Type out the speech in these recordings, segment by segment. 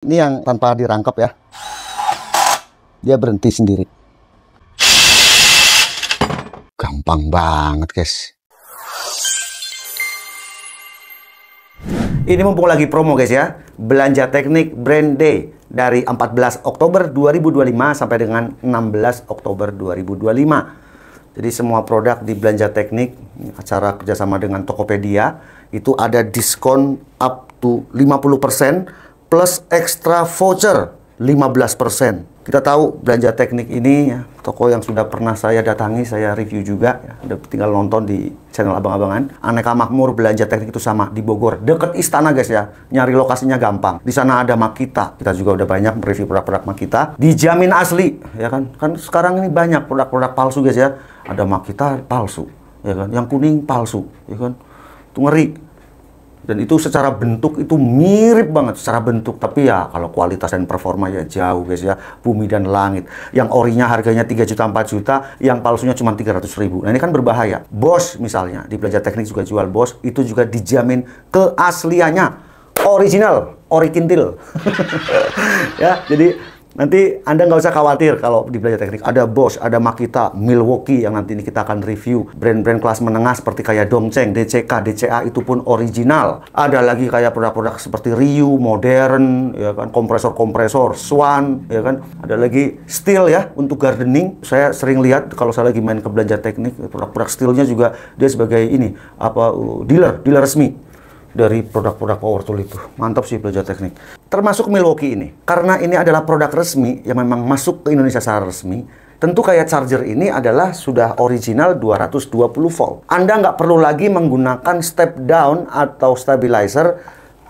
Ini yang tanpa dirangkap ya. Dia berhenti sendiri. Gampang banget, guys. Ini mumpung lagi promo, guys ya. Belanja Teknik Brand Day dari 14 Oktober 2025 sampai dengan 16 Oktober 2025. Jadi semua produk di Belanja Teknik, acara kerjasama dengan Tokopedia, itu ada diskon up to 50% plus extra voucher 15%. Kita tahu Belanja Teknik ini ya, toko yang sudah pernah saya datangi, saya review juga ya. Udah tinggal nonton di channel abang-abangan. Aneka Makmur Belanja Teknik itu sama di Bogor, deket istana, guys ya. Nyari lokasinya gampang. Di sana ada Makita. Kita juga udah banyak mereview produk-produk Makita. Dijamin asli, ya kan? Kan sekarang ini banyak produk-produk palsu, guys ya. Ada Makita palsu, ya kan? Yang kuning palsu, ya kan? Itu ngeri. Dan itu secara bentuk itu mirip banget secara bentuk, tapi ya kalau kualitas dan performa ya jauh, guys ya, bumi dan langit. Yang orinya harganya 3 juta 4 juta, yang palsunya cuma 300.000. Nah ini kan berbahaya. Bosch misalnya di Belanja Teknik juga jual Bosch, itu juga dijamin keasliannya original, orikintil. Ya, jadi nanti Anda nggak usah khawatir kalau di Belanja Teknik. Ada Bosch, ada Makita, Milwaukee yang nanti ini kita akan review. Brand-brand kelas menengah seperti kayak Dongcheng, DCK, DCA itu pun original. Ada lagi kayak produk-produk seperti Ryu, Modern, ya kan, kompresor-kompresor, Swan, ya kan. Ada lagi steel ya untuk gardening. Saya sering lihat kalau saya lagi main ke Belanja Teknik, produk-produk steelnya juga dia sebagai ini dealer resmi dari produk-produk power tool itu. Mantap sih Belanja Teknik. Termasuk Milwaukee ini. Karena ini adalah produk resmi yang memang masuk ke Indonesia secara resmi, tentu kayak charger ini adalah sudah original 220 volt. Anda nggak perlu lagi menggunakan step down atau stabilizer,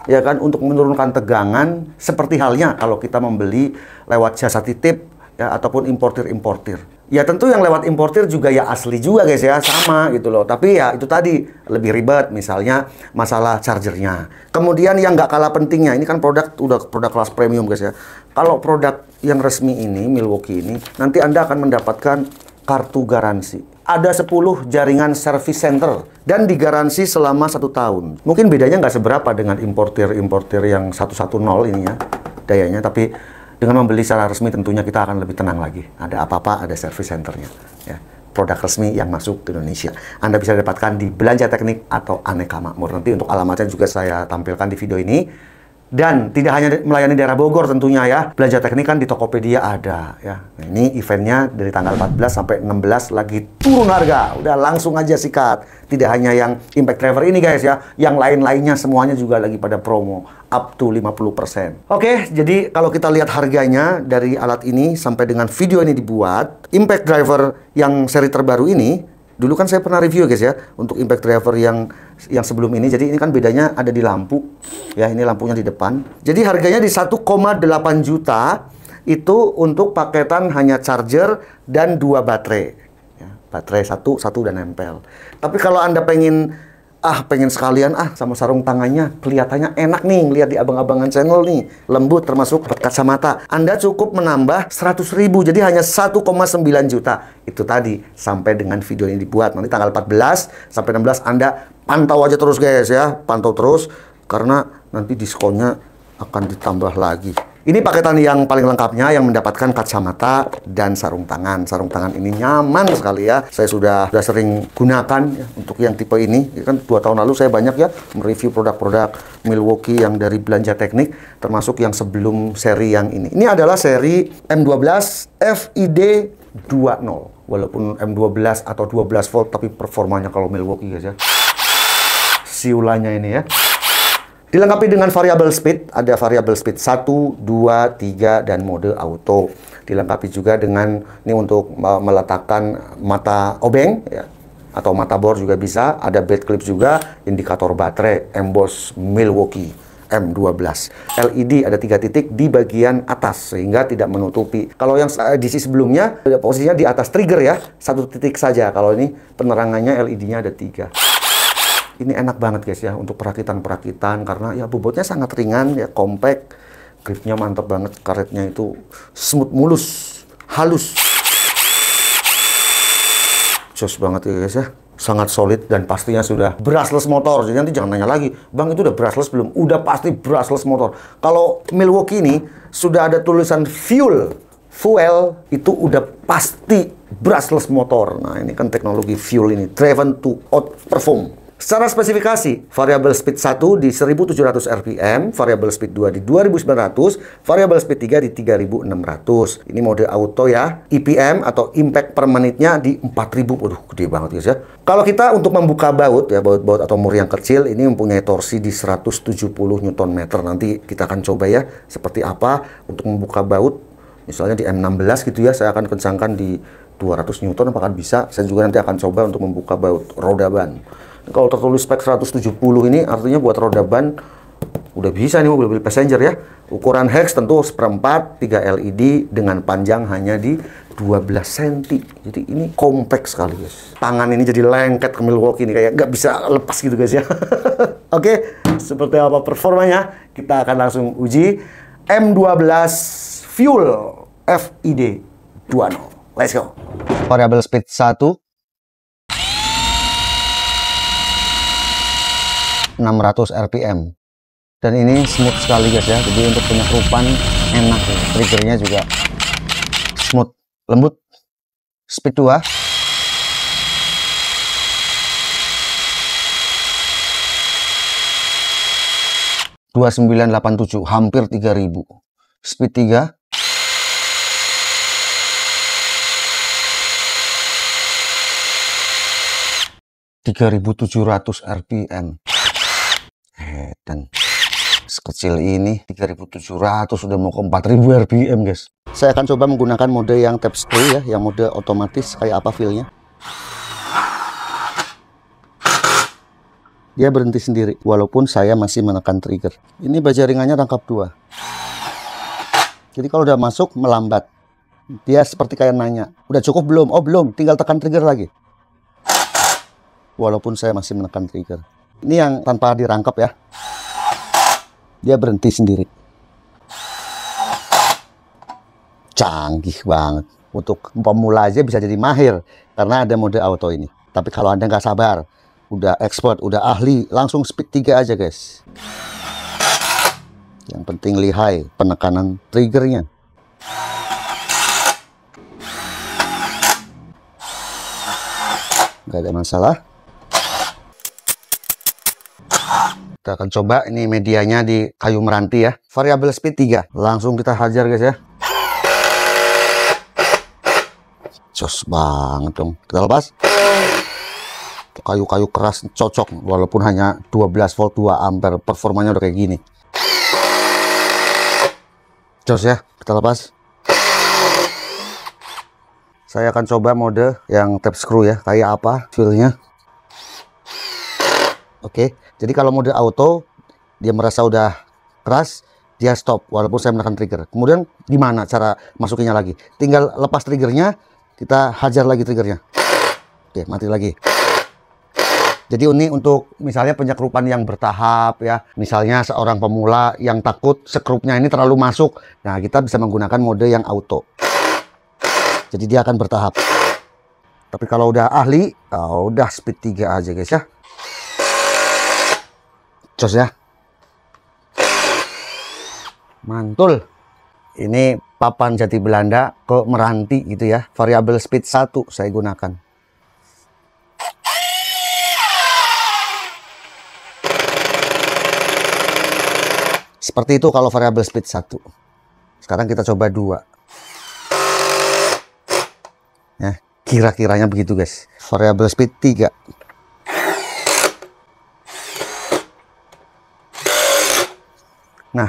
ya kan, untuk menurunkan tegangan seperti halnya kalau kita membeli lewat jasa titip ya, ataupun importir-importir. Ya tentu yang lewat importir juga ya asli juga, guys ya, sama gitu loh. Tapi ya itu tadi lebih ribet, misalnya masalah chargernya. Kemudian yang nggak kalah pentingnya, ini kan udah produk kelas premium, guys ya. Kalau produk yang resmi ini, Milwaukee ini, nanti Anda akan mendapatkan kartu garansi. Ada 10 jaringan service center dan digaransi selama 1 tahun. Mungkin bedanya nggak seberapa dengan importir-importir yang 110 ini ya dayanya, tapi dengan membeli secara resmi tentunya kita akan lebih tenang lagi. Ada apa-apa, ada service centernya. Ya. Produk resmi yang masuk ke Indonesia. Anda bisa dapatkan di Belanja Teknik atau Aneka Makmur. Nanti untuk alamatnya juga saya tampilkan di video ini. Dan tidak hanya melayani daerah Bogor tentunya ya. Belanja Teknik kan di Tokopedia ada ya. Nah, ini eventnya dari tanggal 14 sampai 16 lagi turun harga. Udah langsung aja sikat. Tidak hanya yang Impact Driver ini, guys ya. Yang lain-lainnya semuanya juga lagi pada promo up to 50%. Oke, jadi kalau kita lihat harganya dari alat ini sampai dengan video ini dibuat, Impact Driver yang seri terbaru ini, dulu kan saya pernah review, guys ya, untuk Impact Driver yang sebelum ini. Jadi ini kan bedanya ada di lampu. Ya, ini lampunya di depan. Jadi harganya di 1,8 juta itu untuk paketan hanya charger dan 2 baterai. Ya, baterai satu dan nempel. Tapi kalau Anda pengen sekalian sama sarung tangannya, kelihatannya enak nih lihat di abang-abangan channel nih, lembut termasuk kacamata. Anda cukup menambah 100.000, jadi hanya 1,9 juta. Itu tadi sampai dengan video ini dibuat. Nanti tanggal 14 sampai 16 Anda pantau aja terus, guys ya, pantau terus karena nanti diskonnya akan ditambah lagi. Ini paketan yang paling lengkapnya, yang mendapatkan kacamata dan sarung tangan. Sarung tangan ini nyaman sekali ya. Saya sudah sering gunakan ya, untuk yang tipe ini. Ya kan 2 tahun lalu saya banyak ya mereview produk-produk Milwaukee yang dari Belanja Teknik, termasuk yang sebelum seri yang ini. Ini adalah seri M12 FID 20. Walaupun M12 atau 12 volt, tapi performanya kalau Milwaukee, guys ya. Siulanya ini ya. Dilengkapi dengan variable speed, ada variable speed 1, 2, 3, dan mode auto. Dilengkapi juga dengan ini untuk meletakkan mata obeng ya, atau mata bor juga bisa. Ada bed clip juga, indikator baterai, emboss Milwaukee M12. LED ada 3 titik di bagian atas sehingga tidak menutupi. Kalau yang edisi sebelumnya posisinya di atas trigger ya, 1 titik saja. Kalau ini penerangannya LED-nya ada 3. Ini enak banget, guys ya, untuk perakitan-perakitan karena ya bobotnya sangat ringan ya, compact, gripnya mantap banget, karetnya itu smooth, mulus, halus. Jos banget ya, guys ya. sangat solid dan pastinya sudah brushless motor. Jadi nanti jangan nanya lagi, Bang itu udah brushless belum? Udah pasti brushless motor. Kalau Milwaukee ini sudah ada tulisan fuel itu udah pasti brushless motor. Nah ini kan teknologi fuel ini, driven to outperform. Secara spesifikasi, variable speed 1 di 1700 rpm, variable speed 2 di 2900, variable speed 3 di 3600. Ini mode auto ya. EPM atau impact per menitnya di 4000. Waduh, gede banget guys ya. Kalau kita untuk membuka baut ya, baut-baut atau mur yang kecil ini mempunyai torsi di 170 Nm. Nanti kita akan coba ya seperti apa untuk membuka baut. Misalnya di M16 gitu ya, saya akan kencangkan di 200 Newton apakah bisa. Saya juga nanti akan coba untuk membuka baut roda ban. Kalau tertulis spek 170 ini artinya buat roda ban udah bisa nih mobil passenger ya. Ukuran hex tentu seperempat, 3 LED dengan panjang hanya di 12 cm. Jadi ini kompak sekali guys. Tangan ini jadi lengket ke Milwaukee ini, kayak nggak bisa lepas gitu guys ya. Oke, seperti apa performanya? Kita akan langsung uji M12 Fuel FID 20. Let's go. Variable speed 1 600 rpm, dan ini smooth sekali guys ya. Jadi untuk penyekrupan enak ya. Triggernya juga smooth, lembut. Speed 2 2987, hampir 3000. Speed 3 3700 rpm. Dan sekecil ini 3700 sudah mau ke 4000 rpm guys. Saya akan coba menggunakan mode yang tap screw ya, yang mode otomatis. Kayak apa feel-nya. Dia berhenti sendiri walaupun saya masih menekan trigger. Ini baja ringannya rangkap 2. Jadi kalau udah masuk melambat. Dia seperti kayak nanya, udah cukup belum? Oh belum, tinggal tekan trigger lagi. Walaupun saya masih menekan trigger. Ini yang tanpa dirangkap ya. Dia berhenti sendiri. Canggih banget. Untuk pemula aja bisa jadi mahir karena ada mode auto ini. Tapi kalau Anda nggak sabar, udah expert, udah ahli, langsung speed 3 aja guys. Yang penting lihai penekanan triggernya. Nggak ada masalah. Kita akan coba ini medianya di kayu meranti ya. Variable speed 3. Langsung kita hajar guys ya. Jos banget dong. Kita lepas. Kayu-kayu keras cocok walaupun hanya 12 volt 2 ampere. Performanya udah kayak gini. Jos ya. Kita lepas. Saya akan coba mode yang tap screw ya. Kayak apa feel-nya. Oke, jadi kalau mode auto dia merasa udah keras, dia stop walaupun saya menekan trigger. Kemudian gimana cara masukinnya lagi? Tinggal lepas triggernya, kita hajar lagi triggernya. Oke, mati lagi. Jadi ini untuk misalnya penyekrupan yang bertahap ya. Misalnya seorang pemula yang takut sekrupnya ini terlalu masuk. Nah, kita bisa menggunakan mode yang auto. Jadi dia akan bertahap. Tapi kalau udah ahli, udah speed 3 aja guys ya. Jos ya. Mantul. Ini papan jati Belanda ke meranti gitu ya. Variable speed 1 saya gunakan. Seperti itu kalau variable speed 1. Sekarang kita coba 2. Ya, kira-kiranya begitu guys. Variable speed 3. Nah,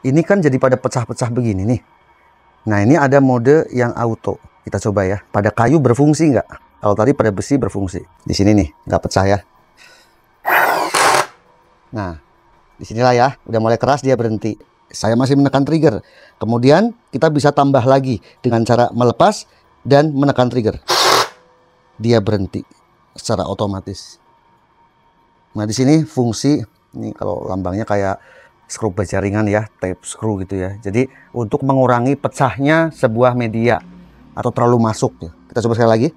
ini kan jadi pada pecah-pecah begini nih. Nah, ini ada mode yang auto. Kita coba ya. Pada kayu berfungsi nggak? Kalau tadi pada besi berfungsi. Di sini nih, nggak pecah ya. Nah, disinilah ya. Udah mulai keras dia berhenti. Saya masih menekan trigger. Kemudian kita bisa tambah lagi dengan cara melepas dan menekan trigger. Dia berhenti secara otomatis. Nah, di sini fungsi ini kalau lambangnya kayak skru baja ringan ya, tape screw gitu ya. Jadi untuk mengurangi pecahnya sebuah media atau terlalu masuk ya. Kita coba sekali lagi.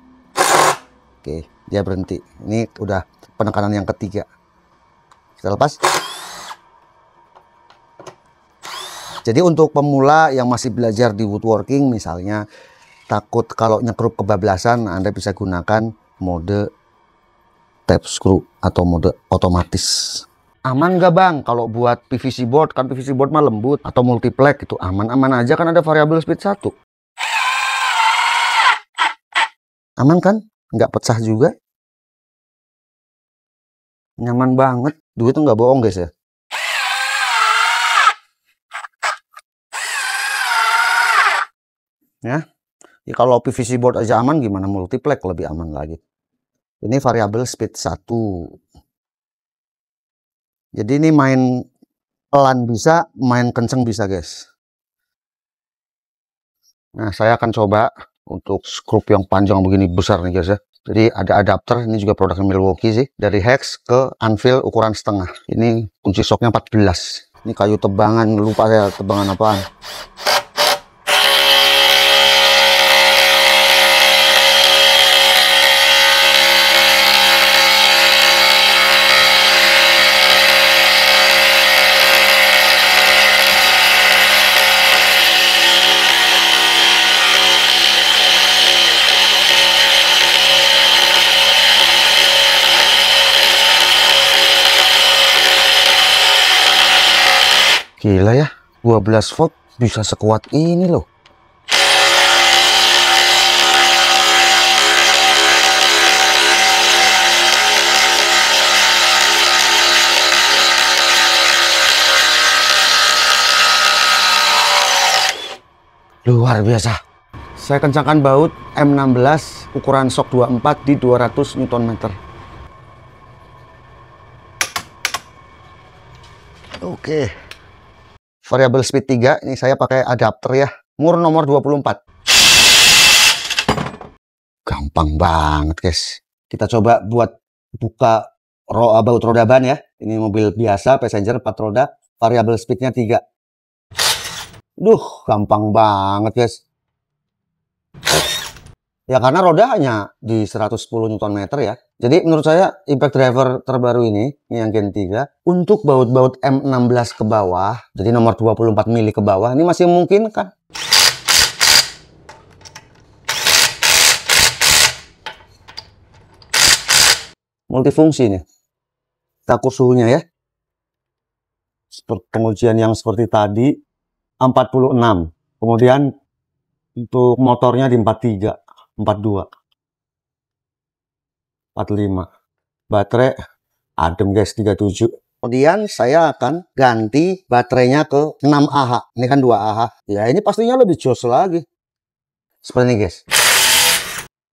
Oke, dia berhenti. Ini udah penekanan yang ketiga. Kita lepas. Jadi untuk pemula yang masih belajar di woodworking misalnya, takut kalau nyekrup kebablasan, Anda bisa gunakan mode tap screw atau mode otomatis. Aman nggak bang kalau buat PVC board? Kan PVC board mah lembut, atau multiplex itu aman-aman aja kan, ada variabel speed 1. Aman kan? Nggak pecah juga. Nyaman banget. Duit tuh nggak bohong guys ya. Ya, kalau PVC board aja aman, gimana multiplex lebih aman lagi. Ini variabel speed 1. Jadi ini main pelan bisa, main kenceng bisa guys. Nah, saya akan coba untuk skrup yang panjang begini besar nih guys ya. Jadi ada adapter, ini juga produk Milwaukee sih. Dari hex ke anvil ukuran setengah. Ini kunci soknya 14. Ini kayu tebangan, lupa saya tebangan apaan. Gila ya, 12 volt bisa sekuat ini loh. Luar biasa. Saya kencangkan baut M16 ukuran sok 24 di 200 Nm. Oke. Variabel speed 3, ini saya pakai adapter ya. Mur nomor 24. Gampang banget guys. Kita coba buat buka baut roda ban ya. Ini mobil biasa, passenger 4 roda. Variabel speednya 3. Duh, gampang banget guys. Ya karena roda hanya di 110 Nm ya. Jadi menurut saya impact driver terbaru ini yang Gen 3 untuk baut-baut M16 ke bawah, jadi nomor 24 mili ke bawah, ini masih memungkinkan. Multifungsi nih. Kita atur suhunya ya. Seperti pengujian yang seperti tadi 46. Kemudian untuk motornya di 43. 42, 45, baterai adem guys 37. Kemudian saya akan ganti baterainya ke 6 Ah. Ini kan 2 Ah. Ya ini pastinya lebih jos lagi. Seperti ini guys.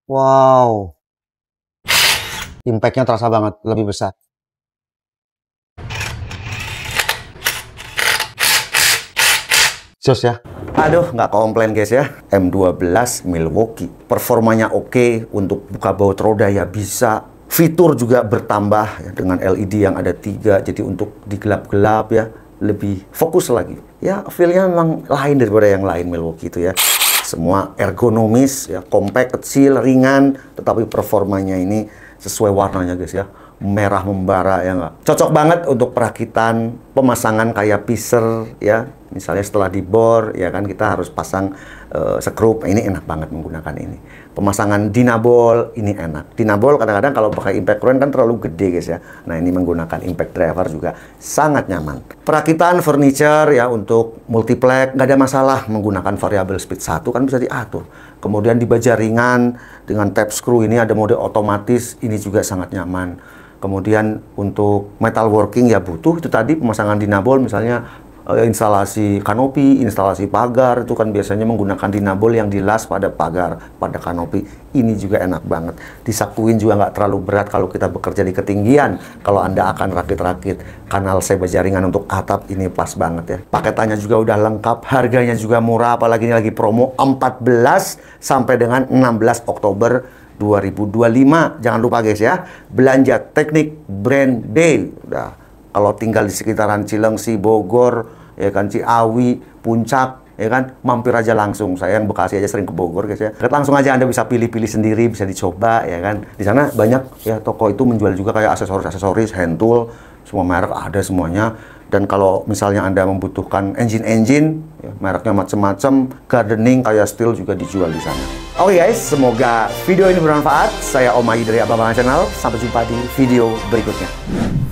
Wow. Impactnya terasa banget, lebih besar. Jos ya. Aduh, nggak komplain guys ya. M12 Milwaukee. Performanya oke, untuk buka baut roda ya bisa. Fitur juga bertambah ya, dengan LED yang ada 3. Jadi untuk di gelap-gelap ya, lebih fokus lagi. Ya, feel-nya memang lain daripada yang lain Milwaukee itu ya. Semua ergonomis, ya, compact, kecil, ringan. Tetapi performanya ini sesuai warnanya guys ya. Merah membara ya nggak? Cocok banget untuk perakitan, pemasangan kayak pisser ya. Misalnya setelah dibor ya kan kita harus pasang skrup. Ini enak banget menggunakan ini. Pemasangan dinabol ini enak. Dinabol kadang-kadang kalau pakai impact current kan terlalu gede guys ya. Nah ini menggunakan impact driver juga sangat nyaman. Perakitan furniture ya untuk multiplex nggak ada masalah menggunakan variabel speed 1 kan bisa diatur. Kemudian di baja ringan dengan tap screw ini ada mode otomatis, ini juga sangat nyaman. Kemudian untuk metalworking ya butuh itu tadi pemasangan dinabol, misalnya instalasi kanopi, instalasi pagar, itu kan biasanya menggunakan dinabol yang dilas pada pagar, pada kanopi. Ini juga enak banget. Disakuin juga nggak terlalu berat kalau kita bekerja di ketinggian. Kalau Anda akan rakit-rakit kanal sebaja jaringan untuk atap, ini pas banget ya. Paketannya juga udah lengkap, harganya juga murah, apalagi ini lagi promo 14 sampai dengan 16 Oktober 2025. Jangan lupa guys ya, belanja teknik brand day. Udah, kalau tinggal di sekitaran Cilengsi, Bogor, ya kan Ciawi, Puncak, ya kan, mampir aja langsung. Saya yang Bekasi aja sering ke Bogor guys ya. Langsung aja Anda bisa pilih-pilih sendiri, bisa dicoba ya kan. Di sana banyak ya toko itu menjual juga kayak aksesoris, hand tool, semua merek ada semuanya. Dan kalau misalnya Anda membutuhkan engine-engine, ya, mereknya macam-macam, gardening kayak steel juga dijual di sana. Oke guys, semoga video ini bermanfaat. Saya Om Ayi dari Abang Channel. Sampai jumpa di video berikutnya.